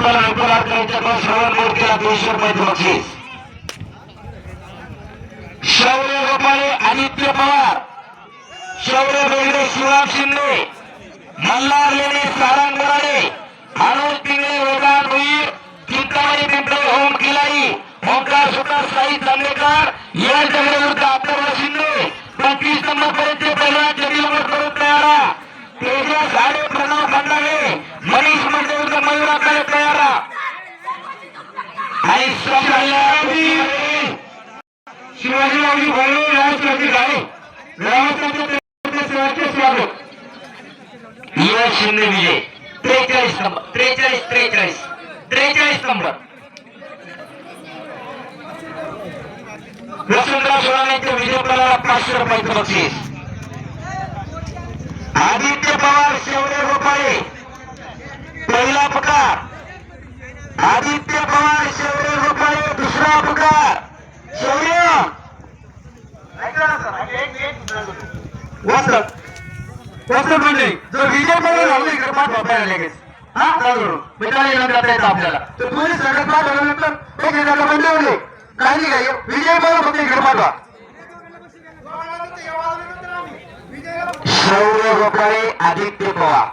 रुपयाला रुपयाला त्यांच्याकडून श्रवण मूर्तीला 200 रुपये बक्षीस. शौर्य गोपाळे आदित्य पवार, शौर्य बेगडे शिवराम शिंदे, मल्हार लेणे सारंग बोराडे, अनुज पिंगळे वेदांत भुईर, चिंतामणी पिंपळे ओम खिलाई, ओंकार सुतार साई चांदेकर यांच्या विरुद्ध अथर्व शिंदे 25 नंबर पर्यंत पहिला जमीन करून तयार. तेजस आडे प्रणव खंडागे मनीष मंडे विरुद्ध मयूरा काळे तयार. आणि शिवाजी मावजी भरले राष्ट्रपती गाडी ग्रामस्थांच्या सेवाचे स्वागत. यश शिंदे विजय 43 नंबर 43 नंबर. वसुंधरा सोळाण्याच्या विजयपणाला 500 रुपयाचं बक्षीस. आदित्य पवार शौर्य गोपाळे पहिला पुकार. आदित्य पवार शौर्य गोपाळे दुसरा पुकार. शौर्य वसंत म्हणजे जो विजय पवार झाला इकडे पाठ वापरायला लगेच आपल्याला तर तुम्ही सगळ्यात पाठ झाल्यानंतर एक हजार बंद होते काही काय विजय पवार फक्त इकडे पाठवा. शौर्य गोपाळे आदित्य पवार.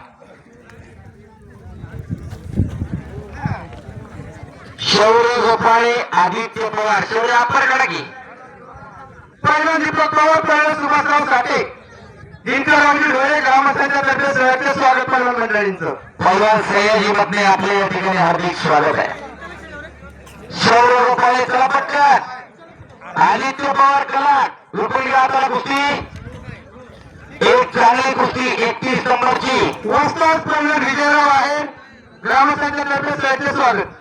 शौर्य गोपाळे आदित्य पवार. शौर्य अप्पर काढा की. पहिला दीपक पवार, पहिला सुभाषराव साठे, दिनकररावजी ढोरे ग्रामस्थांच्या तर्फे सगळ्याचे स्वागत पहिलवान मंडळींचं. पहिलवान सयाजी मध्ये आपले या ठिकाणी हार्दिक स्वागत आहे. शौर्य गोपाळे चला पटकन. आदित्य पवार कलाट रुपये हाताला कुस्ती. एक चांगली कुस्ती 31 नंबरची. वस्ताद पहिलवान विजयराव आहे ग्रामस्थांच्या तर्फे सगळ्याचे स्वागत.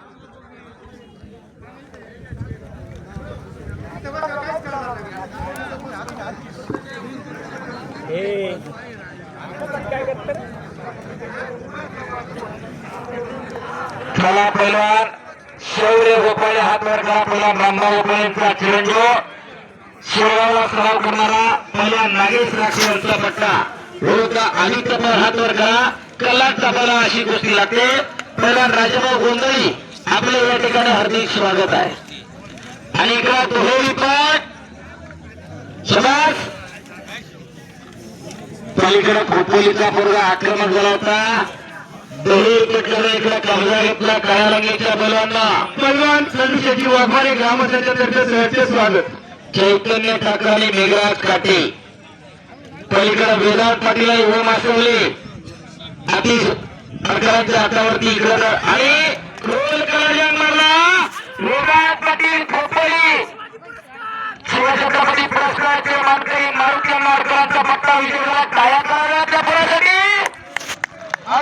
चला पहिलवान शौर्य गोपाळे हात वर करा. पहिलवान रामभाऊ गोपाळेंचा चिरंजीव शिवगावला सराव करणारा पहिलवान नागेश राक्षीवरचा पट्टा विरुद्ध आदित्य पवार हात वर करा. कलाटचा पहिला अशी कुस्ती लागते. पहिलवान राजाभाऊ गोंधळी आपले या ठिकाणी हार्दिक स्वागत आहे. आणि इकडे दुहेरी पाठ शबास. पलीकडे खोपोलीचा पोरगा आक्रमक झाला होता. दोन्ही पेटल्याने इकडे कब्जा घेतला काळ्या रंगाच्या बैलांना. पैलवान संदेशाची वाघमारे ग्रामस्थांच्या तर्फे सहर्ष स्वागत. चैतन्य ठाकर आणि मेघराज काटे. पलीकडे वेदांत पाटील ओम आसवले अति सरकारांच्या हातावरती इकडे आणि रोल